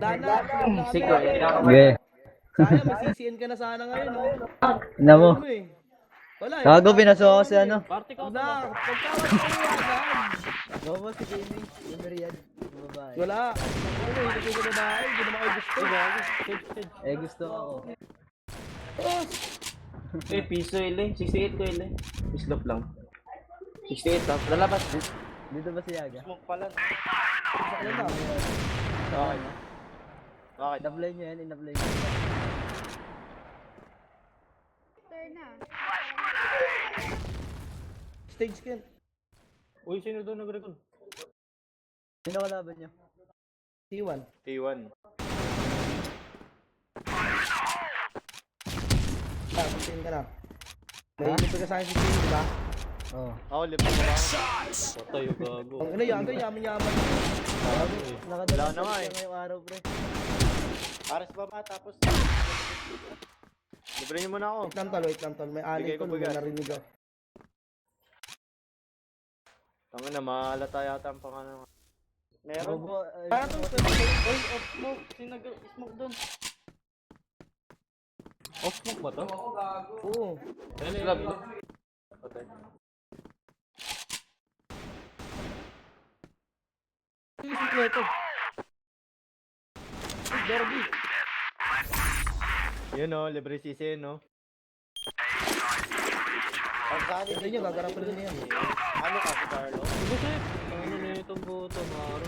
Wala na, sunod na kami. Sige. Sayang, may CCN ka na sana ngayon, no? Ina mo. Ano eh. Wala eh. Gago, binaso ako si ano. Party ka Wala, pagkawas ko iwanan. Gago si Jamie. Yung Merian. Yung babae. Wala. Ano, hindi ko sa babae, hindi naman ako gusto. Eh, gusto ako. Oh, Eh, piso ile. 68 ko ile. Islop lang. 68 lang. Lalabas. Dito ba si Yaga? Smoke pala. sa kanila na. Okay na. Okay. Inablay niyo yan, inablay niyo. Stage scan. Uy, sino doon nag-record? Sino kalaban niyo? T1. T1. Tingin ka na. May ilipo ka sa akin si T, di ba? Oo. Ako, libre ko lang. Patay yung gago. Ang ina yan, yaman-yaman. Nakadala Wala na nga eh. ngayong araw, pre. Aras baba, tapos... Libre niyo muna ako. Wait lang tol. May alin Bigay ko tol, may bigas. narinig ako. Tangin na, mahalata yata ang pangalan. Meron. Bobo, Kaya tol, Oy, off smoke. Sino nag-smoke doon? Off smoke ba to? oo. Slab. Patay. Isip na ito. Ay, Derby. Yun o, libre sisi no? Sabi niyo, gagarapin din yan. Ano ka si Carlo? Hindi sir. Ano na itong buto, maro.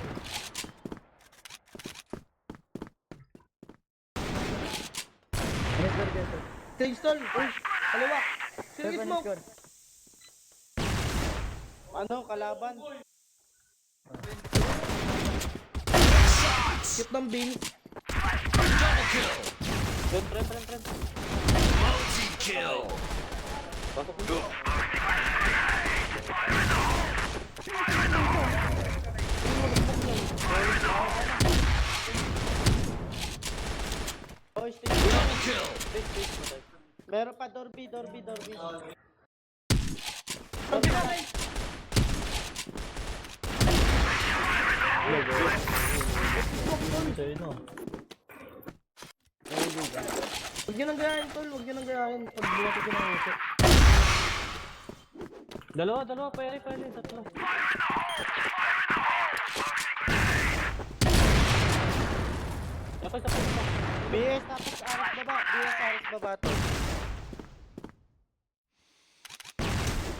Ano score dyan, sir? Stage tol. Uy, kaliwa. Sir, Sige, paano smoke. score? Ano, kalaban? Shoot ng beans. Friend. Kill. Pasok mo. Oh, stage. Kill. Stage. Meron pa, Dorby. Huwag nyo nang gayahin tol, huwag nyo nang gayahin. Pag buwati ko ng uso. Dalawa, pare, tatlo. Tapos. BS, tapos aras baba to.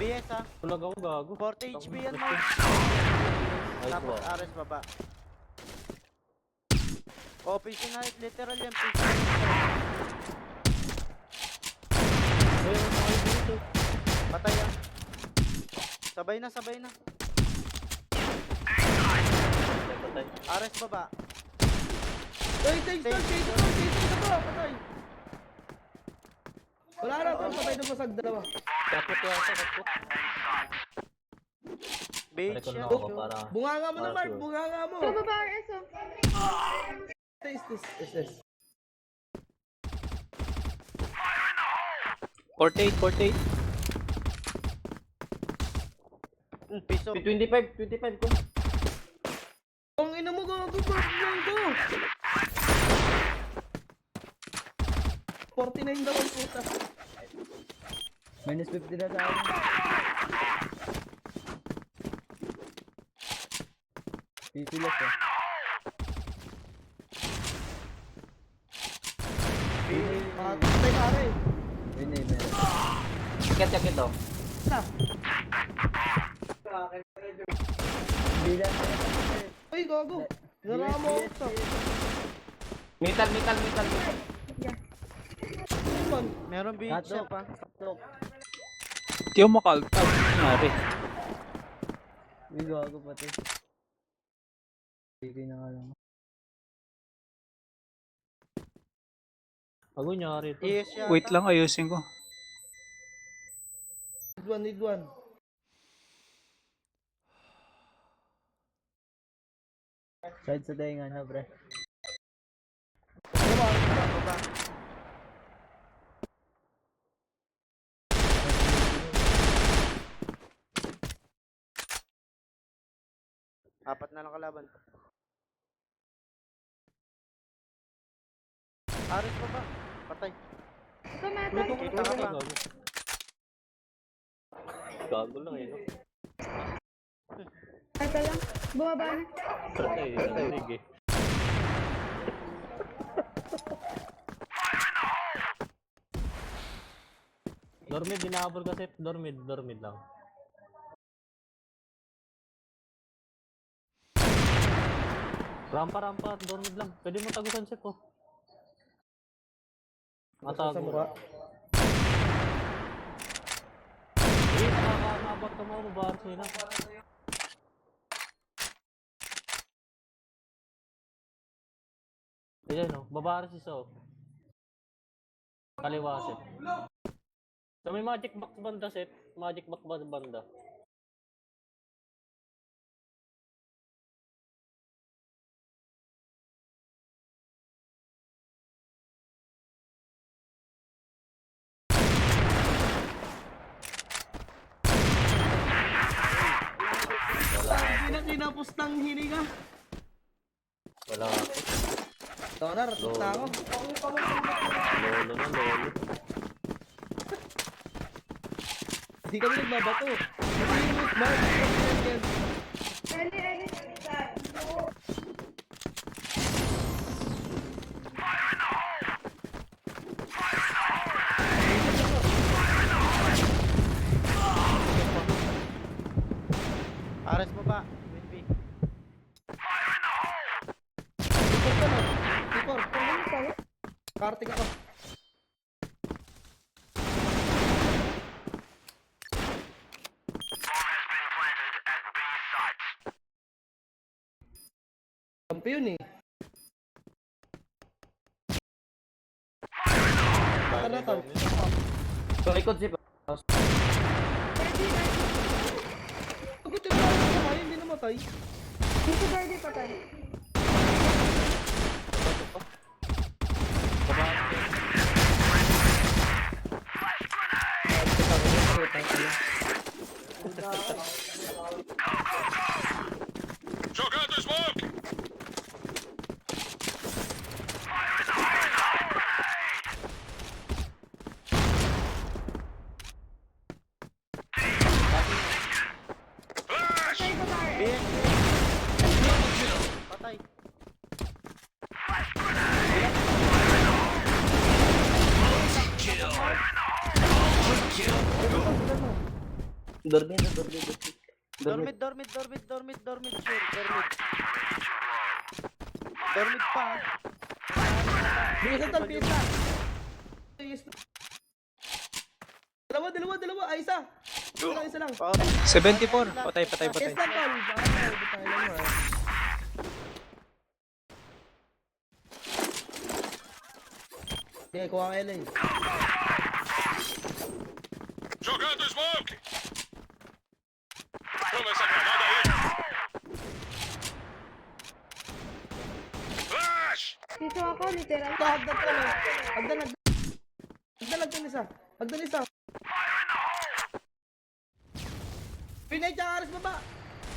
BS ha. Tulag ako gago. 40 HP yan mo. Tapos aras baba. Oh, PC na literal yan. PC na literal. Patay yan. Sabay na. Patay. Ares baba. Uy, stage tol, stage tol. Patay. Wala na tol, patay na basag dalawa. Kapot. Beach yan. Bunganga mo na Mark, bunganga mo. Bababa RS oh. Is. 48. Piso. 25 ko. Ang ina mo, gago, gago. 49 daw ang puta. Minus 50 na sa akin. Pipilas eh. Patay pare. Yun eh, meron. Yakit daw. Na. Bilas. Uy, gago. Nara mo ako. Metal. Iman. Meron beach siya pa. Hindi ako makaltag. Nangyari. Uy, gago pati. Sige na nga lang. Ako nyari to. Yes, Wait lang, ayusin ko. Need one. Side sa tenga na, pre. Baba. Apat na lang kalaban. Aris mo ba? Patay. Ito metal. Kita ka pa. Gago lang eh, no? Metal lang. Bumaba na. Patay, narinig eh. Dormid, dinahabol kasi. Dormid lang. Rampa, dormid lang. Pwede mo tagusan sip oh. Sa mukha. Eh, nakakabot ka mo, babaras nila. Ayan oh, babaras isa oh. Kaliwa sip. So may magic box banda sip. Magic box banda. Hindi na kinapos ng hininga. Wala. Tonar, tapos na ako. Lolo na, lolo. Hindi kami nagbabato. Hindi yung smart. Eli. Aris mo ba? Winby. Tipor, kartik ako. Kampiyon eh. Tara. Palikod sip. Pagod yung mga namatay, hindi namatay. Dito Birdie patay. Jogando smoke! Flash! Patay ko tayo. BS. Patay. Kill! Dormid. Dormid, sure. Dormid pa. Bilisan tol, bilisan. Dalawa. Ay, isa. Isa lang. 74. Patay. Yes lang tol. Patay lang ha. Okay, kuha ka LA. Jogando smoke! Toma essa granada aí! Flash! Dito ako, literal. Hagdan ka lang. Hagdan isa. Win A tsaka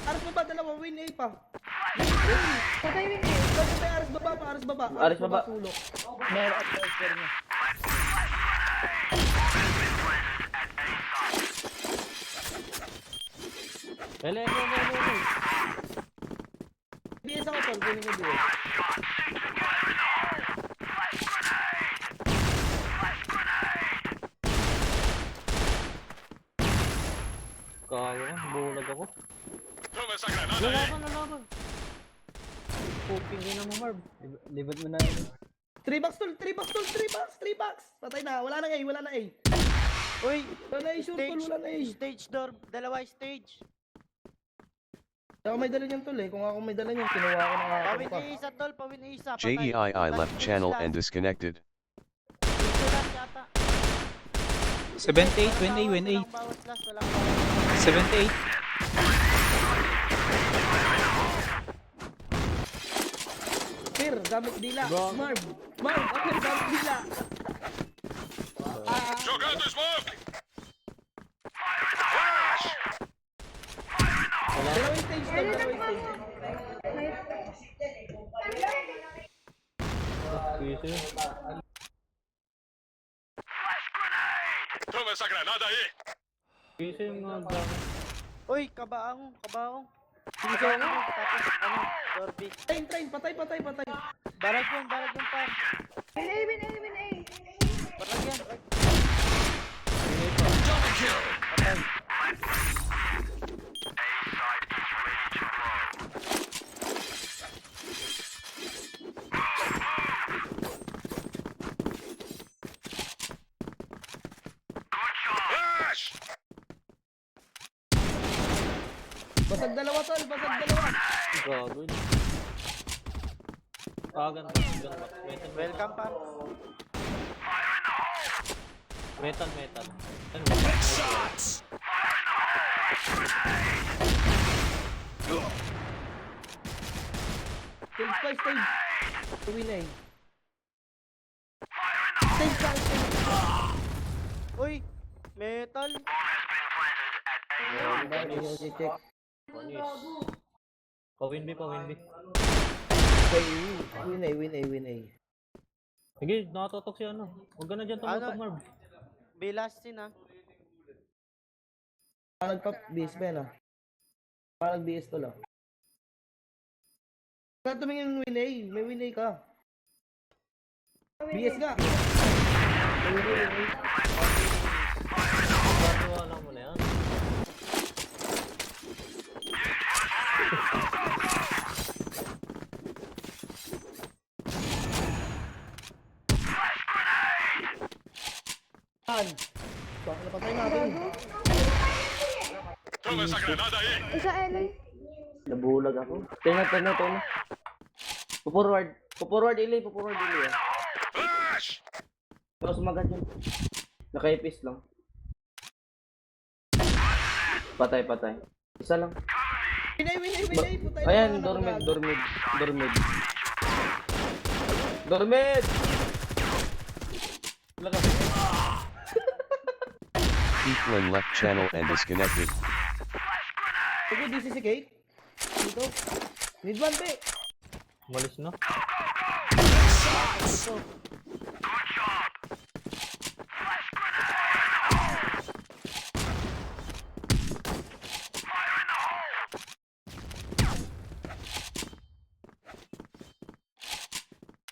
Aris baba, dalawa. Win A pa. Patay win eh. Aris baba. Aris baba. Sulok. Meron at transfer niya. Ele. BS ako tol, kunin ko BS. Kago ka, bulag ako. Toma essa granada aí! Lalaban. Cooking din mo, Marv. Libot mo na yun. 3 box. Patay na, wala na A. Uy, Wala na A, sure tol, wala na A. stage door. Dalawa stage. Ako may dala niyan tol eh. Kung ako may dala niyan, kinuha ko na ako Pawin pa. isa, tol. Pawin isa. Patay. JEII left channel and disconnected. Dito lang yata. 78. Win A. Walang bawat last. Walang bawat. 78. Pir, gamit dila. Marv, ako gamit dila. Jogando smoke! Flash! Dalawang stage tol, Eli lang dalawang pa. stage. Nice. Piso yun. Toma esa granada ahí. Piso yung mga gamit. Uy, kabaong. Piso ako. Tapos, ano, Dorby. Train, patay. Barag yun, par. Win A. Barag yan. Flash! Basag dalawa, tol. Gago yun. Ganda. Welcome, par. Metal. Stage. Win A. Uy, metal. Check. Pawin B. Okay, win A. Sige, nakatotok si ano. Huwag ka na dyan tumutok, Ano? Marv. Bilastin, ha. Nagpa-BS pa yan ah. Parang BS to lang. Kaya tumingin ng win A. May win A ka. BS nga. May win A. Pagkatiwala mo na yan. Baka napatay natin. Toma esa granada ahí. Isa LA. Nabulag ako. Tayo. Puporward ilay. Flash! Tapos magat yun. Nakaipis lang. Patay. Isa lang. Win A. Putay na Ayan, mga dormid. Lakas. Equalin left channel and disconnected. Sige, this is a Kate. Dito. Need one, be. Malis na.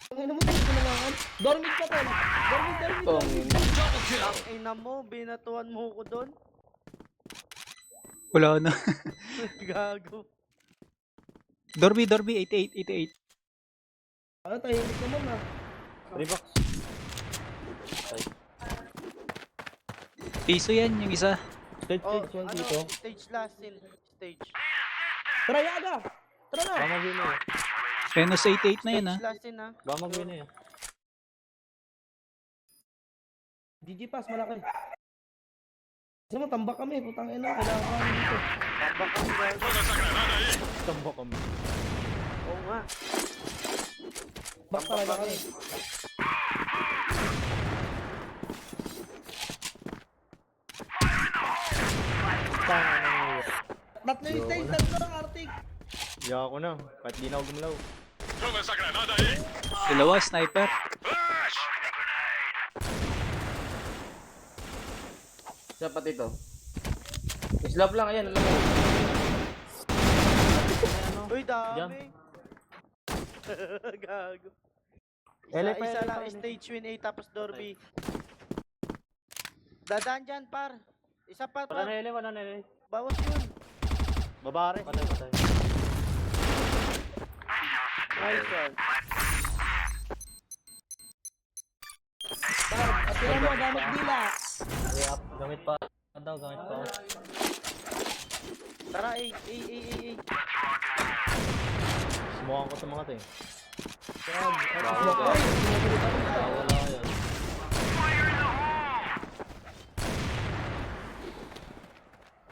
Ang ina mo, dito na lang. Dormit pa, tol. Dormit. Ang ina mo, binatuan mo ko doon. Wala na. Gago. Dorby, 88. Ano, tahimik naman ah. Rebox. Piso yan, yung isa. Stage. Oh, one ano, dito. stage last in. Stage. Tara, Yaga. Tara na. Bamagwin na yan. Venus 88 na yan ha. Stage last in, ha. Bamagwin na yan. GG pass, malaki. Kasi mo, tambak kami. Putang ina, kailangan ko kami dito. Tambak kami, guys. Toma esa granada ahí. Tamba kami. Oo nga. Back talaga kami. Tanga na yun. Tatlo yung stage, tatlo, Arctic. Hiya ako na. Kahit di na ako gumalaw. Toma esa granada ahí. Dalawa, sniper. Flash! Isa pati to. Islap lang, ayan. Alam mo. Uy, dami. Diyan. Gago. Ele pa, Isa ele lang, pa, ele. stage win A tapos Dorby. Dadaan dyan, par. Isa pa, Wala par. na ele. Bawas yun. Babare. Patay. Nice one. At sila mo, gamit nila. Gamit pa. Gamit pa. Tara, A. Sumukhang ko sa mga to eh. Wala. Wala yan.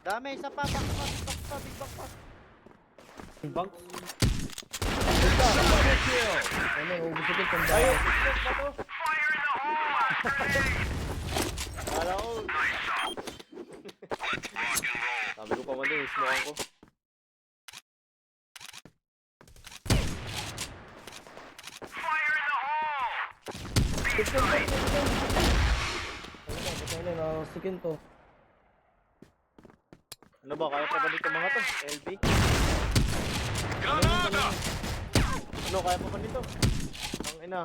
Dami, isa pa. Big back pa. Bang. Ano, ubus ito itong Ayun, bago. Wala ko. Sabi ko pa mali, sumukhang ko. Patay na, nakasikin to. Ano ba, kaya pa ba dito mga to? LB? Granada! Ano, kaya pa ba dito? Ang ina.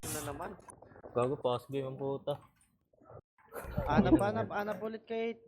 Ano na naman? Gago, pass game ang puta. Anap ulit kay